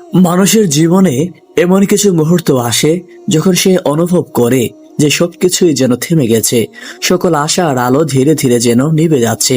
মানুষের জীবনে এমন কিছু মুহূর্ত আসে যখন সে অনুভব করে যে সবকিছুই যেন থেমে গেছে, সকল আশা আর আলো ধীরে ধীরে যেন নিভে যাচ্ছে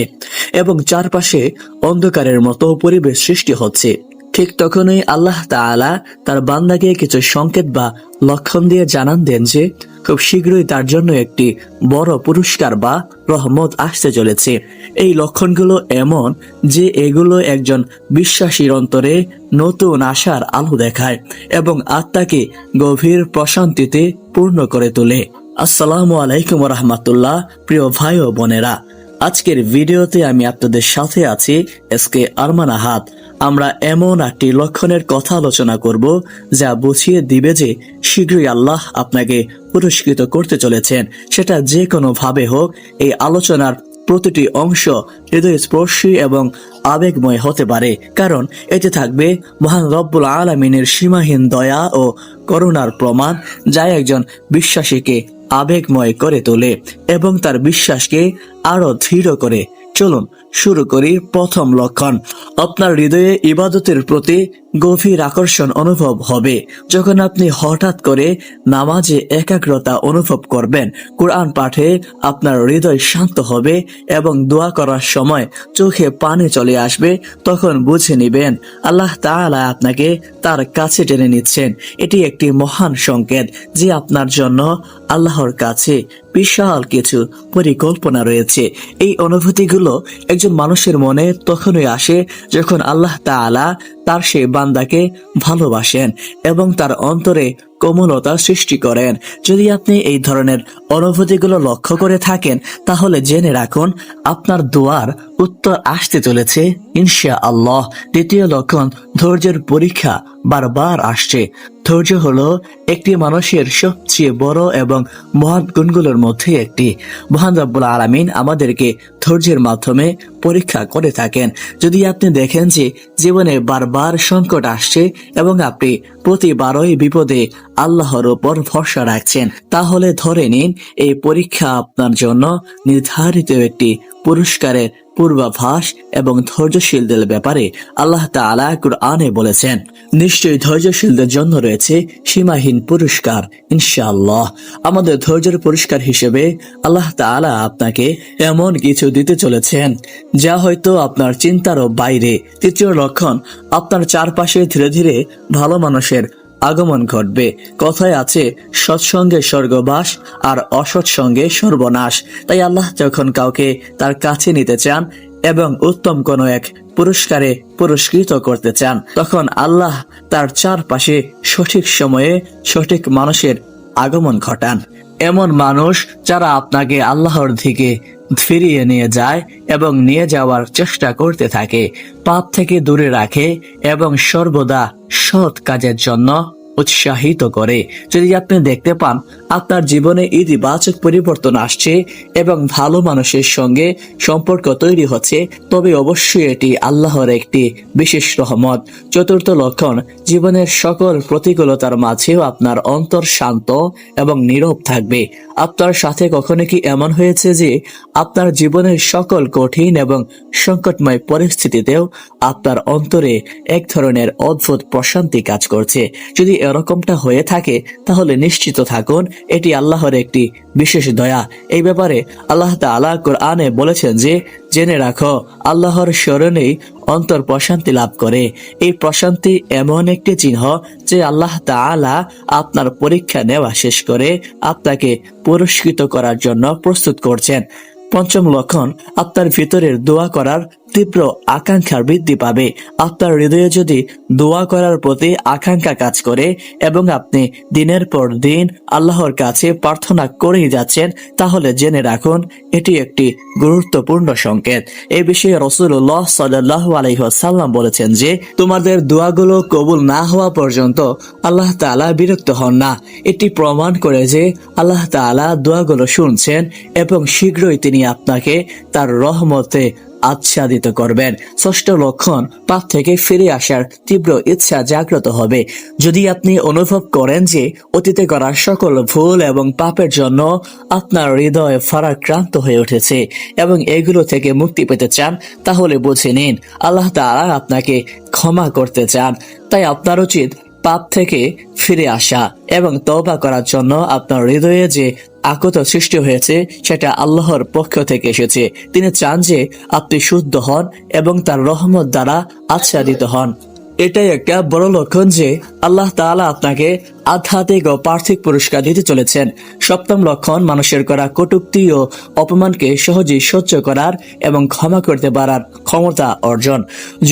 এবং চারপাশে অন্ধকারের মতো পরিবেশ সৃষ্টি হচ্ছে। ঠিক তখনই আল্লাহ তাআলা তার বান্দাকে কিছু সংকেত বা লক্ষণ দিয়ে জানান দেন যে খুব শীঘ্রই তার জন্য একটি বড় পুরস্কার বা রহমত আসতে চলেছে। এই লক্ষণগুলো এমন যে এগুলো একজন বিশ্বাসীর অন্তরে নতুন আশার আলো দেখায় এবং আত্মাকে গভীর প্রশান্তিতে পূর্ণ করে তোলে। আসসালামু আলাইকুম রহমতুল্লাহ। প্রিয় ভাই ও বোনেরা, আজকের ভিডিওতে আমি আপনাদের সাথে আছি এসকে আরমান আহাদ। আমরা এমন একটি লক্ষণের কথা আলোচনা করব যা বুঝিয়ে দিবে যে শীঘ্রই আল্লাহ আপনাকে পুরস্কৃত করতে চলেছেন, সেটা যে কোনো ভাবে হোক। এই আলোচনার প্রতিটি অংশ হৃদয়স্পর্শী এবং আবেগময় হতে পারে, কারণ এতে থাকবে মহান রব্বুল আলামিনের সীমাহীন দয়া ও করুণার প্রমাণ, যা একজন বিশ্বাসীকে আবেগময় করে তোলে এবং তার বিশ্বাসকে আরো দৃঢ় করে। চলুন শুরু করি। প্রথম লক্ষণ, আপনার হৃদয়ে ইবাদতের প্রতি গভীর আকর্ষণ অনুভব হবে। যখন আপনি হঠাৎ করে নামাজে একাগ্রতা অনুভব করবেন, কোরআন পাঠে আপনার হৃদয় শান্ত হবে এবং দোয়া করার সময় চোখে পানি চলে আসবে, তখন বুঝে নিবেন আল্লাহ তাআলা আপনাকে তার কাছে টেনে নিচ্ছেন। এটি একটি মহান সংকেত যে আপনার জন্য আল্লাহর কাছে বিশাল কিছু পরিকল্পনা রয়েছে। এই অনুভূতিগুলো একজন মানুষের মনে তখনই আসে যখন আল্লাহ তাআলা তার সেই বান্দাকে ভালোবাসেন এবং তার অন্তরে কোমলতা সৃষ্টি করেন। যদি আপনি এই ধরনের অনুভূতিগুলো লক্ষ্য করে থাকেন, তাহলে জেনে রাখুন আপনার দোয়ার উত্তর আসতে চলেছে ইনশাআল্লাহ। দ্বিতীয় লক্ষণ, ধৈর্যের পরীক্ষা বারবার আসছে। ধৈর্য হলো একটি মানুষের সবচেয়ে বড় এবং মহৎ গুণগুলোর মধ্যে একটি। মহান রব্বুল আলামিন আমাদেরকে ধৈর্যের মাধ্যমে পরীক্ষা করে থাকেন। যদি আপনি দেখেন যে জীবনে বারবার সংকট আসছে এবং আপনি প্রতিবারই বিপদে আল্লাহর উপর ভরসা রাখছেন, তাহলে ধরে নিন এই পরীক্ষা আপনার জন্য নির্ধারিত একটি পুরস্কারের পূর্বাভাস। এবং ধৈর্যশীলদের ব্যাপারে আল্লাহ তাআলা কুরআনে বলেছেন, নিশ্চয়ই ধৈর্যশীলদের জন্য রয়েছে সীমাহীন পুরস্কার ইনশাআল্লাহ। আমাদের ধৈর্যের পুরস্কার হিসেবে আল্লাহ তাআলা আপনাকে এমন কিছু দিতে চলেছেন যা হয়তো আপনার চিন্তারও বাইরে। তৃতীয় লক্ষণ, আপনার চারপাশে ধীরে ধীরে ভালো মানুষের আগমন ঘটবে। কথায় আছে, সৎসঙ্গে স্বর্গবাস আর অসৎ সঙ্গে সর্বনাশ। তাই আল্লাহ যখন কাউকে তার কাছে নিতে চান এবং উত্তম কোনো এক পুরস্কারে পুরস্কৃত করতে চান, তখন আল্লাহ তার চারপাশে সঠিক সময়ে সঠিক মানুষের আগমন ঘটান। এমন মানুষ যারা আপনাকে আল্লাহর দিকে ফিরিয়ে নিয়ে যায় এবং নিয়ে যাওয়ার চেষ্টা করতে থাকে, পাপ থেকে দূরে রাখে এবং সর্বদা সৎ কাজের জন্য উৎসাহিত করে। যদি আপনি দেখতে পান আপনার জীবনে ইতিবাচক পরিবর্তন আসছে এবং ভালো মানুষের সঙ্গে সম্পর্ক তৈরি হচ্ছে, তবে অবশ্যই এটি আল্লাহর একটি বিশেষ রহমত। চতুর্থ লক্ষণ, জীবনের সকল প্রতিকূলতার মাঝেও আপনার অন্তর শান্ত এবং নীরব থাকবে। আপনার সাথে কখনো কি এমন হয়েছে যে আপনার জীবনের সকল কঠিন এবং সংকটময় পরিস্থিতিতেও আপনার অন্তরে এক ধরনের অদ্ভুত প্রশান্তি কাজ করছে? যদি এরকমটা হয়ে থাকে, তাহলে নিশ্চিত থাকুন এটি আল্লাহর একটি বিশেষ দয়া। এই ব্যাপারে আল্লাহ তাআলা কোরআনে বলেছেন যে, জেনে রাখো আল্লাহর স্মরণেই অন্তর প্রশান্তি লাভ করে। এই প্রশান্তি এমন একটি চিহ্ন যে আল্লাহ তাআলা আপনার পরীক্ষা নেওয়া শেষ করে আপনাকে পুরস্কৃত করার জন্য প্রস্তুত করছেন। পঞ্চম লক্ষণ, আপনার ভিতরের দোয়া করার তীব্র আকাঙ্ক্ষা বৃদ্ধি পাবে। আপনার হৃদয়ে যদি দোয়া করার প্রতি আকাঙ্ক্ষা কাজ করে এবং আপনি দিনের পর দিন আল্লাহর কাছে প্রার্থনা করেই যাচ্ছেন, তাহলে জেনে রাখুন এটি একটি গুরুত্বপূর্ণ সংকেত। এই বিষয়ে রাসূলুল্লাহ সাল্লাল্লাহু আলাইহি ওয়াসাল্লাম বলেছেন যে, তোমাদের দোয়াগুলো কবুল না হওয়া পর্যন্ত আল্লাহ তাআলা বিরক্ত হন না। এটি প্রমাণ করে যে আল্লাহ তাআলা দোয়াগুলো শুনছেন এবং শীঘ্রই তিনি আপনাকে তার রহমতে আচ্ছাদিত করবেন। ষষ্ঠ লক্ষণ, পাপ থেকে ফিরে আসার তীব্র ইচ্ছা জাগ্রত হবে। যদি আপনি অনুভব করেন যে অতীতে করা সকল ভুল এবং পাপের জন্য আপনার হৃদয় ভারাক্রান্ত হয়ে উঠেছে এবং এগুলো থেকে মুক্তি পেতে চান, তাহলে বুঝে নিন আল্লাহ তাআলা আপনাকে ক্ষমা করতে চান। তাই আপনার উচিত পাপ থেকে ফিরে আসা এবং তওবা করার জন্য আপনার হৃদয়ে যে আকুত সৃষ্টি হয়েছে সেটা আল্লাহর পক্ষ থেকে এসেছে। তিনি চান যে আপনি শুদ্ধ হন এবং তার রহমত দ্বারা আচ্ছাদিত হন। এটাই একটা বড় লক্ষণ যে আল্লাহ তাআলা আপনাকে আধ্যাত্মিক ও পার্থিব পুরস্কার দিতে চলেছেন। সপ্তম লক্ষণ, মানুষের করা কটূক্তি ও অপমানকে সহজেই সহ্য করার এবং ক্ষমা করতে পারার ক্ষমতা অর্জন।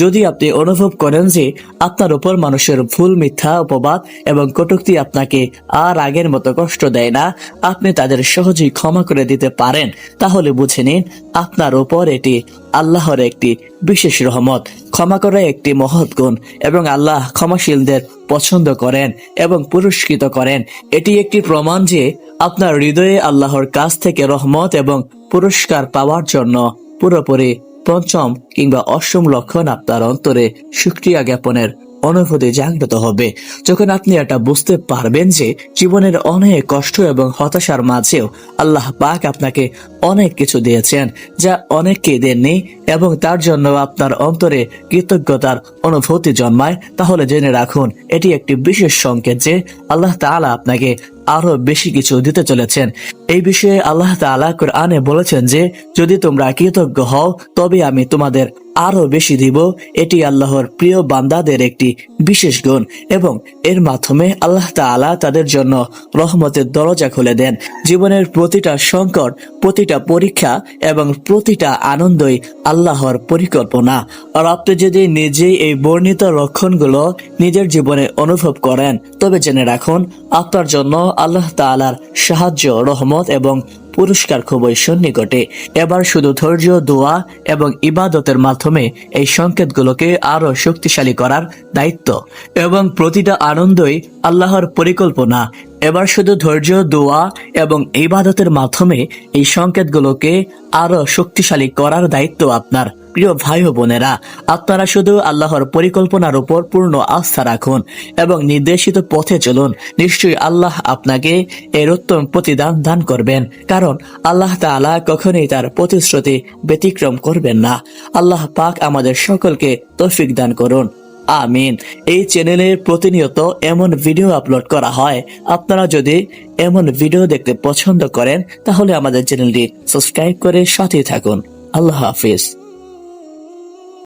যদি আপনি অনুভব করেন যে আপনার উপর মানুষের ভুল, মিথ্যা, অপবাদ এবং কটূক্তি আপনাকে আর আগের মতো কষ্ট দেয় না, আপনি তাদের সহজেই ক্ষমা করে দিতে পারেন, তাহলে বুঝে নিন আপনার উপর এটি আল্লাহর একটি বিশেষ রহমত। ক্ষমা করা একটি মহৎ গুণ এবং আল্লাহ ক্ষমাশীলদের পছন্দ করেন এবং পুরস্কৃত করেন। এটি একটি প্রমাণ যে আপনার হৃদয়ে আল্লাহর কাছ থেকে রহমত এবং পুরস্কার পাওয়ার জন্য পুরোপুরি। পঞ্চম কিংবা অষ্টম লক্ষণ, আপনার অন্তরে শুকরিয়া জ্ঞাপনের অনুভূতি জাগ্রত হবে। যখন আপনি এটা বুঝতে পারবেন যে জীবনের অনেক কষ্ট এবং হতাশার মাঝেও আল্লাহ পাক আপনাকে অনেক কিছু দিয়েছেন যা অনেককে দেননি এবং তার জন্য আপনার অন্তরে কৃতজ্ঞতার অনুভূতি জন্মায়, তাহলে জেনে রাখুন এটি একটি বিশেষ সংকেত যে আল্লাহ তাআলা আপনাকে আরো বেশি কিছু দিতে চলেছেন। এই বিষয়ে আল্লাহ তাআলা কোরআনে বলেছেন যে যদি তোমরা কৃতজ্ঞ হও তবে আমি তোমাদের আরো বেশি দিব। এটি আল্লাহর প্রিয় বান্দাদের একটি বিশেষ গুণ এবং এর মাধ্যমে আল্লাহ তাআলা তাদের জন্য রহমতের দরজা খুলে দেন। জীবনের প্রতিটা সংকট, প্রতিটা পরীক্ষা এবং প্রতিটা আনন্দই আল্লাহর পরিকল্পনা। আর আপনি যদি নিজেই এই বর্ণিত লক্ষণগুলো নিজের জীবনে অনুভব করেন তবে জেনে রাখুন আপনার জন্য আল্লাহ তাআলার সাহায্য, রহমত এবং পুরস্কার খুবই সন্নিকটে। এবার শুধু ধৈর্য, দোয়া এবং ইবাদতের মাধ্যমে এই সংকেতগুলোকে আরো শক্তিশালী করার দায়িত্ব এবং প্রতিটা আনন্দই আল্লাহর পরিকল্পনা। এবার শুধু ধৈর্য, দোয়া এবং ইবাদতের মাধ্যমে এই সংকেতগুলোকে আরো শক্তিশালী করার দায়িত্ব আপনার। প্রিয় ভাই ও বোনেরা, আপনারা শুধু আল্লাহর পরিকল্পনার উপর পূর্ণ আস্থা রাখুন এবং নির্দেশিত পথে চলুন। নিশ্চয়ই আল্লাহ আপনাকে এর উত্তম প্রতিদান দান করবেন, কারণ আল্লাহ তাআলা কখনোই তার প্রতিশ্রুতি ব্যতিক্রম করবেন না। আল্লাহ পাক আমাদের সকলকে তৌফিক দান করুন, আমিন। এই চ্যানেলে প্রতিনিয়ত এমন ভিডিও আপলোড করা হয়। আপনারা যদি এমন ভিডিও দেখতে পছন্দ করেন তাহলে আমাদের চ্যানেলটি সাবস্ক্রাইব করে সাথে থাকুন। আল্লাহ হাফিজ।